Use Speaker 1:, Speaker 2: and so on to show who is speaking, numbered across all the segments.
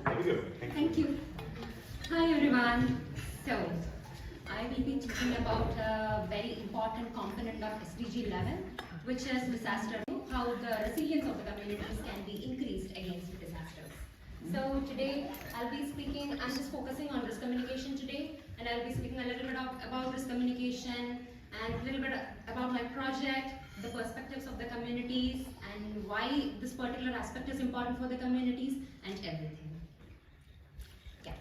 Speaker 1: Very good.
Speaker 2: Thank you. Hi everyone. So, I will be talking about a very important component of SDG 11, which is disaster. How the resilience of the communities can be increased against disasters. So today I'll be speaking, I'm just focusing on risk communication today, and I'll be speaking a little bit about risk communication and a little bit about my project, the perspectives of the communities, and why this particular aspect is important for the communities, and everything. Yeah.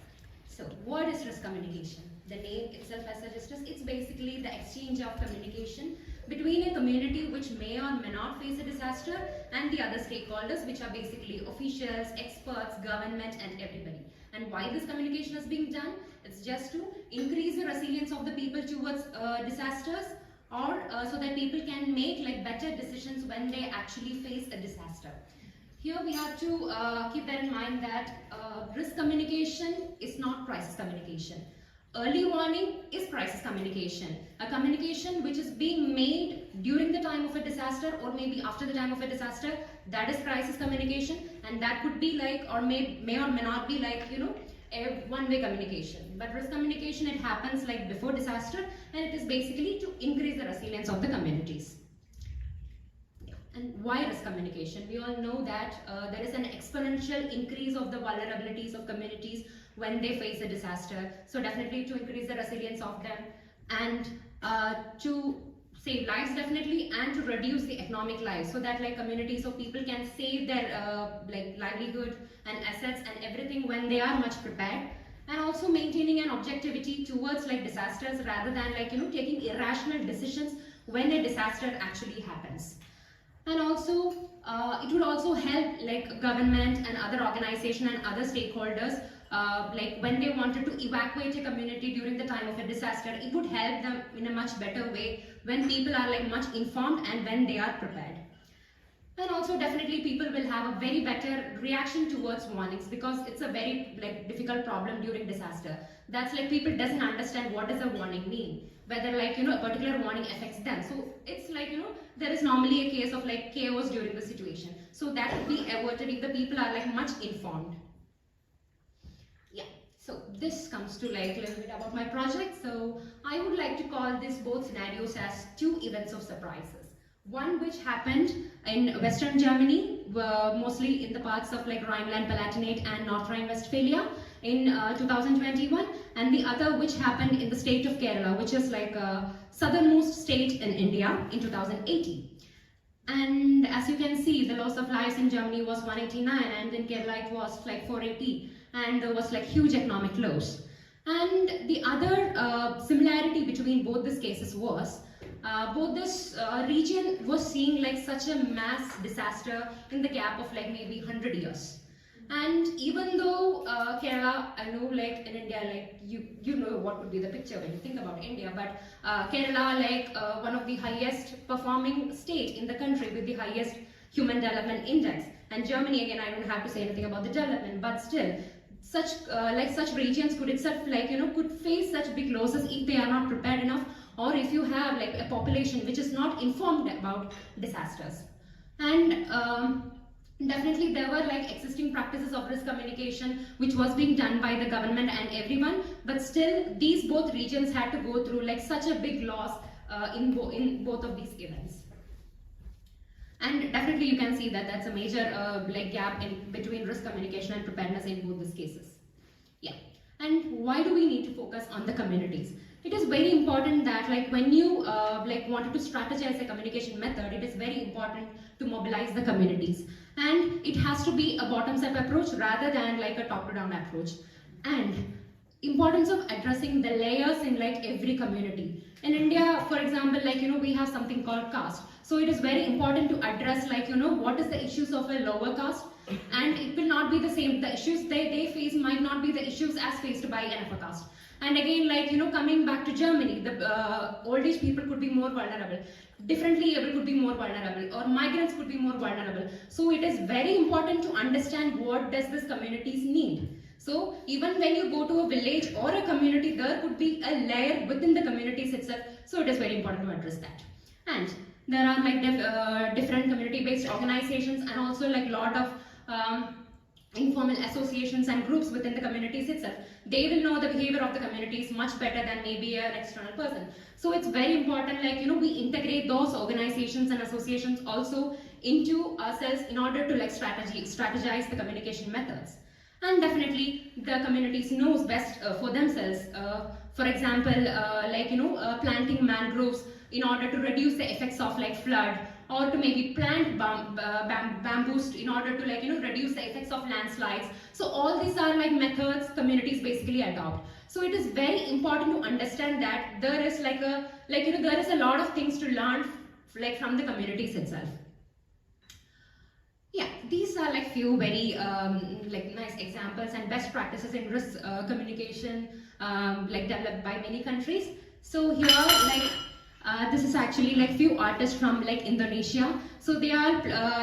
Speaker 2: So what is risk communication? The name itself as suggests, it's basically the exchange of communication between a community which may or may not face a disaster and the other stakeholders, which are basically officials, experts, government, and everybody. And why this communication is being done? It's just to increase the resilience of the people towards disasters, or so that people can make better decisions when they actually face a disaster. Here we have to keep that in mind that risk communication is not crisis communication. Early warning is crisis communication, a communication which is being made during the time of a disaster or maybe after the time of a disaster. That is crisis communication, and that could be or may or may not be a one-way communication. But risk communication, it happens before disaster, and it is basically to increase the resilience of the communities. And why risk communication? We all know that there is an exponential increase of the vulnerabilities of communities when they face a disaster. So definitely to increase the resilience of them, and to save lives definitely, and to reduce the economic lives, so that communities or people can save their livelihood and assets and everything when they are much prepared. And also maintaining an objectivity towards disasters, rather than taking irrational decisions when a disaster actually happens. And also it would also help government and other organizations and other stakeholders when they wanted to evacuate a community during the time of a disaster. It would help them in a much better way when people are much informed and when they are prepared. And also definitely people will have a very better reaction towards warnings, because it's a very difficult problem during disaster. That's people doesn't understand what does a warning mean, whether a particular warning affects them. So it's there is normally a case of chaos during the situation. So that would be averted if the people are much informed. Yeah. So this comes to a little bit about my project. So I would like to call this both scenarios as two events of surprises. One which happened in Western Germany, mostly in the parts of Rhineland-Palatinate and North Rhine-Westphalia in 2021, and the other which happened in the state of Kerala, which is a southernmost state in India, in 2018. And as you can see, the loss of lives in Germany was 189, and in Kerala it was 480, and there was huge economic loss. And the other similarity between both these cases was both this region was seeing such a mass disaster in the gap of maybe 100 years. And even though Kerala, I know in India, you know what would be the picture when you think about India, but Kerala, one of the highest performing state in the country with the highest human development index. And Germany, again, I don't have to say anything about the development, but still, such such regions could itself could face such big losses if they are not prepared enough, or if you have a population which is not informed about disasters. And definitely there were existing practices of risk communication which was being done by the government and everyone, but still these both regions had to go through such a big loss in both of these events. And definitely you can see that that's a major gap in between risk communication and preparedness in both these cases. Yeah. And why do we need to focus on the communities? It is very important that when you wanted to strategize a communication method, it is very important to mobilize the communities. And it has to be a bottoms-up approach rather than a top-to-down approach. And importance of addressing the layers in every community. In India, for example, we have something called caste. So it is very important to address what is the issues of a lower caste, and it will not be the same. The issues they face might not be the issues as faced by an upper caste. And again, coming back to Germany, the old age people could be more vulnerable. Differently able could be more vulnerable, or migrants could be more vulnerable. So it is very important to understand what does this communities need. So even when you go to a village or a community, there could be a layer within the communities itself. So it is very important to address that. And there are different community-based organizations, and also lot of informal associations and groups within the communities itself. They will know the behavior of the communities much better than maybe an external person. So it's very important, like, we integrate those organizations and associations also into ourselves in order to like strategize the communication methods. And definitely the communities knows best for themselves. For example, planting mangroves in order to reduce the effects of like flood, or to maybe plant bamboos in order to like reduce the effects of landslides. So all these are like methods communities basically adopt. So it is very important to understand that there is there is a lot of things to learn like from the communities itself. Yeah, these are like few very like nice examples and best practices in risk communication like developed by many countries. So here this is actually like few artists from like Indonesia. So they are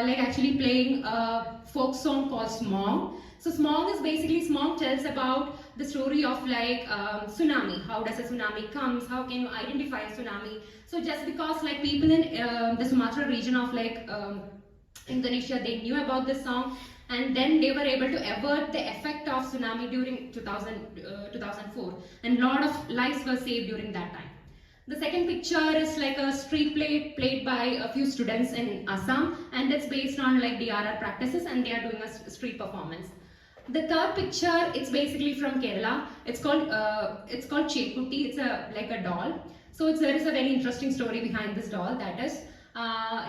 Speaker 2: like actually playing a folk song called Smog. So Smog is basically, Smog tells about the story of like tsunami. How does a tsunami comes? How can you identify a tsunami? So just because like people in the Sumatra region of like Indonesia, they knew about this song, and then they were able to avert the effect of tsunami during 2004, and a lot of lives were saved during that time. The second picture is like a street play played by a few students in Assam, and it's based on like DRR practices, and they are doing a street performance. The third picture, it's basically from Kerala. It's called Chekutti. It's like a doll. So there is a very interesting story behind this doll. That is,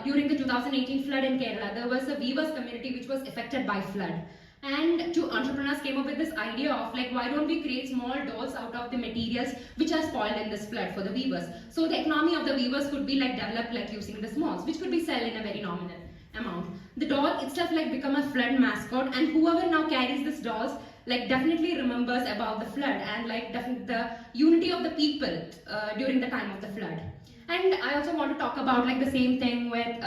Speaker 2: during the 2018 flood in Kerala, there was a weavers community which was affected by flood. And two entrepreneurs came up with this idea of like, why don't we create small dolls out of the materials which are spoiled in this flood for the weavers. So the economy of the weavers could be like developed like using the smalls, which could be sold in a very nominal amount. The doll itself like become a flood mascot, and whoever now carries this dolls like definitely remembers about the flood and like the unity of the people during the time of the flood. And I also want to talk about like the same thing with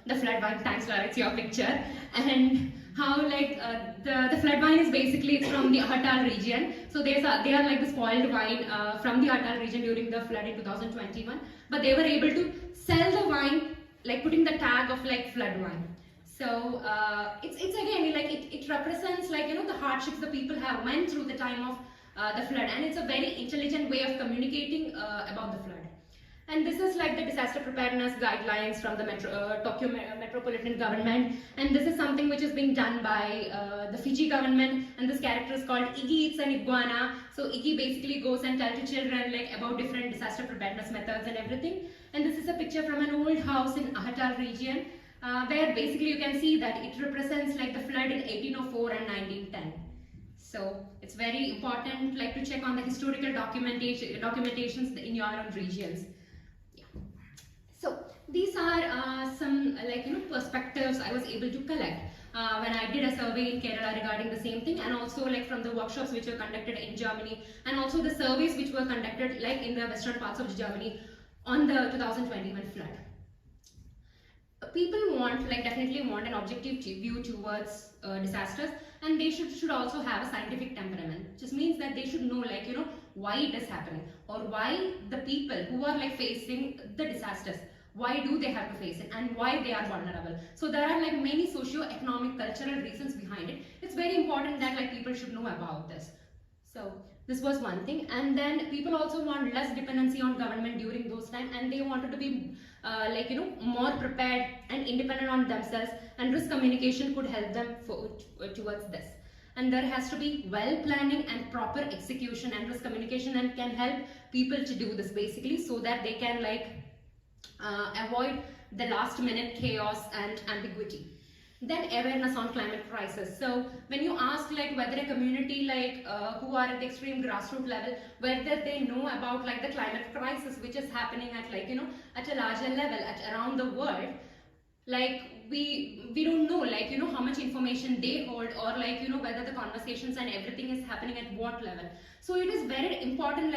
Speaker 2: the flood wine. Thanks, Laura, it's your picture. And how like the flood wine is basically, it's from the Ahatal region. So they are like the spoiled wine from the Ahatal region during the flood in 2021. But they were able to sell the wine like putting the tag of like flood wine. So it's again like it represents like the hardships the people have went through the time of the flood, and it's a very intelligent way of communicating about the flood. And this is like the disaster preparedness guidelines from the Tokyo metropolitan government, and this is something which is being done by the Fiji government, and this character is called Iggy. It's an iguana. So Iggy basically goes and tells to children like about different disaster preparedness methods and everything. And this is a picture from an old house in Ahatal region, where basically you can see that it represents like the flood in 1804 and 1910. So it's very important like to check on the historical documentations in your own regions. So these are some perspectives I was able to collect when I did a survey in Kerala regarding the same thing, and also like from the workshops which were conducted in Germany, and also the surveys which were conducted like in the western parts of Germany on the 2021 flood. People definitely want an objective view towards disasters, and they should also have a scientific temperament. Just means that they should know why it is happening, or why the people who are like facing the disasters, why do they have to face it, and why they are vulnerable. So there are like many socio-economic, cultural reasons behind it. It's very important that like people should know about this. So this was one thing. And then people also want less dependency on government during those times, and they wanted to be more prepared and independent on themselves, and risk communication could help them towards this. And there has to be well planning and proper execution and risk communication, and can help people to do this basically, so that they can avoid the last minute chaos and ambiguity. Then awareness on climate crisis. So when you ask like whether a community who are at the extreme grassroots level, whether they know about like the climate crisis which is happening at at a larger level around the world, like we don't know how much information they hold, or whether the conversations and everything is happening at what level. So it is very important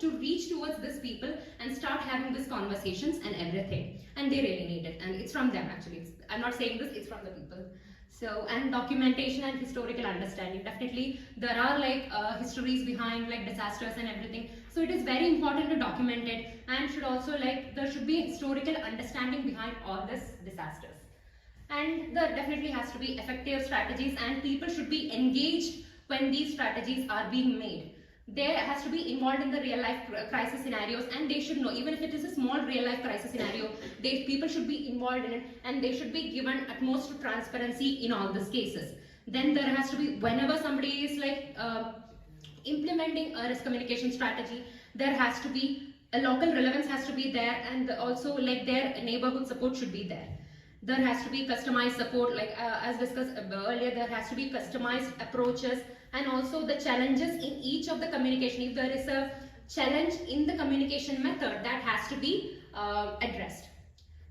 Speaker 2: to reach towards these people and start having these conversations and everything, and they really need it, and it's from them actually. I'm not saying this, it's from the people. So, and documentation and historical understanding. Definitely there are histories behind disasters and everything, so it is very important to document it, and should also there should be a historical understanding behind all these disasters. And there definitely has to be effective strategies, and people should be engaged when these strategies are being made. They has to be involved in the real life crisis scenarios, and they should know, even if it is a small real life crisis scenario, people should be involved in it, and they should be given utmost transparency in all these cases. Then there has to be, whenever somebody is like implementing a risk communication strategy, there has to be a local relevance has to be there, and also like their neighborhood support should be there. There has to be customized support, like as discussed earlier, there has to be customized approaches, and also the challenges in each of the communication. If there is a challenge in the communication method, that has to be addressed.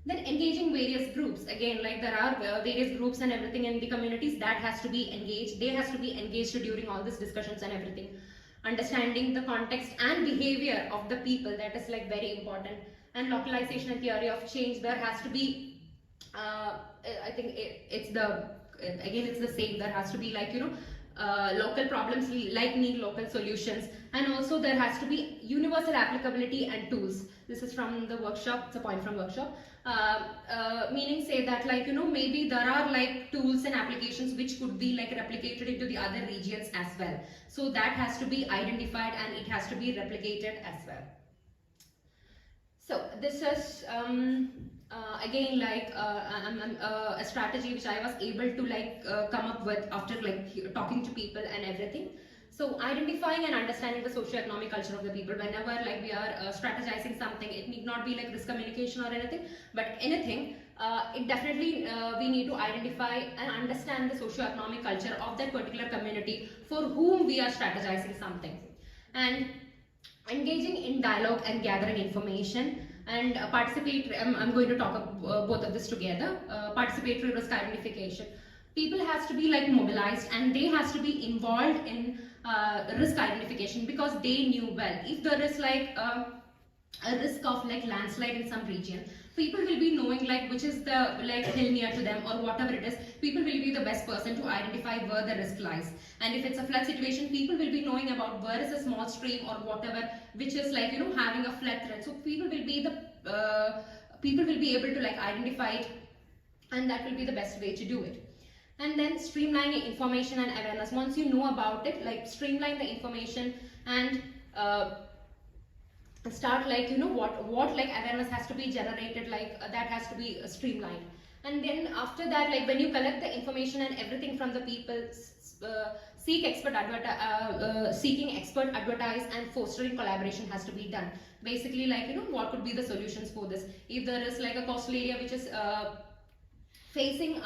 Speaker 2: Then engaging various groups, again, like there are various groups and everything in the communities, that has to be engaged. They has to be engaged during all these discussions and everything. Understanding the context and behavior of the people, that is like very important. And localization and theory of change, there has to be I think it's the same. There has to be like, local problems like need local solutions, and also there has to be universal applicability and tools. This is from the workshop, it's a point from workshop. Meaning say that like, maybe there are like tools and applications which could be like replicated into the other regions as well. So that has to be identified, and it has to be replicated as well. So this is again like a strategy which I was able to like come up with after like talking to people and everything. So identifying and understanding the socio-economic culture of the people. Whenever like we are strategizing something, it need not be like risk communication or anything, but anything, it definitely we need to identify and understand the socio-economic culture of that particular community for whom we are strategizing something. And engaging in dialogue and gathering information, and I'm going to talk both of this together. Participatory risk identification. People has to be like mobilized, and they has to be involved in risk identification, because they knew well. If there is like a risk of like landslide in some region, people will be knowing like which is the like hill near to them or whatever it is. People will be the best person to identify where the risk lies. And if it's a flood situation, people will be knowing about where is a small stream or whatever which is like having a flood threat. So people will be able to like identify it, and that will be the best way to do it. And then streamlining information and awareness. Once you know about it, like streamline the information and start like what like awareness has to be generated, like that has to be streamlined. And then after that, like when you collect the information and everything from the people, seeking expert advertise and fostering collaboration has to be done. Basically like what could be the solutions for this. If there is like a coastal area which is facing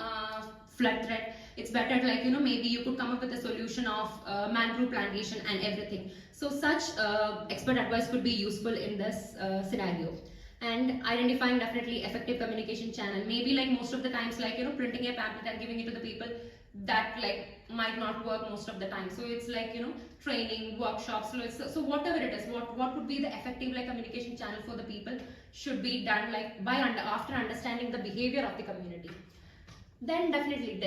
Speaker 2: flood threat, it's better like maybe you could come up with a solution of mangrove plantation and everything. So such expert advice could be useful in this scenario. And identifying definitely effective communication channel. Maybe like most of the times like printing a pamphlet and giving it to the people, that like might not work most of the time. So it's like training, workshops, so whatever it is, what would be the effective like communication channel for the people should be done like after understanding the behavior of the community. Then definitely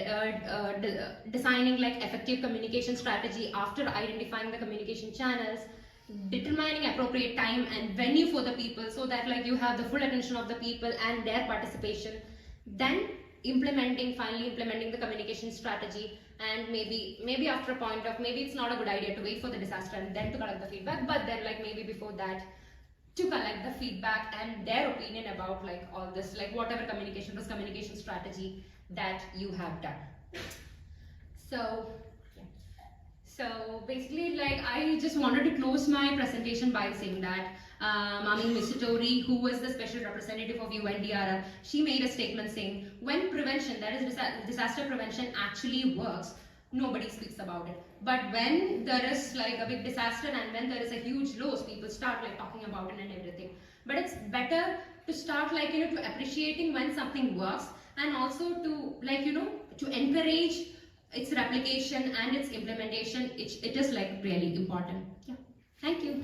Speaker 2: designing like effective communication strategy after identifying the communication channels, determining appropriate time and venue for the people, so that like you have the full attention of the people and their participation. Then finally implementing the communication strategy, and maybe after a point of, maybe it's not a good idea to wait for the disaster and then to collect the feedback, but then like maybe before that to collect the feedback and their opinion about like all this, like whatever communication strategy that you have done. So basically like I just wanted to close my presentation by saying that Mami Mitsutori, who was the special representative of UNDRR, she made a statement saying when prevention, that is disaster prevention, actually works, nobody speaks about it. But when there is like a big disaster and when there is a huge loss, people start like talking about it and everything. But it's better to start like to appreciating when something works, and also to like to encourage its replication and its implementation. It is like really important. Yeah. Thank you.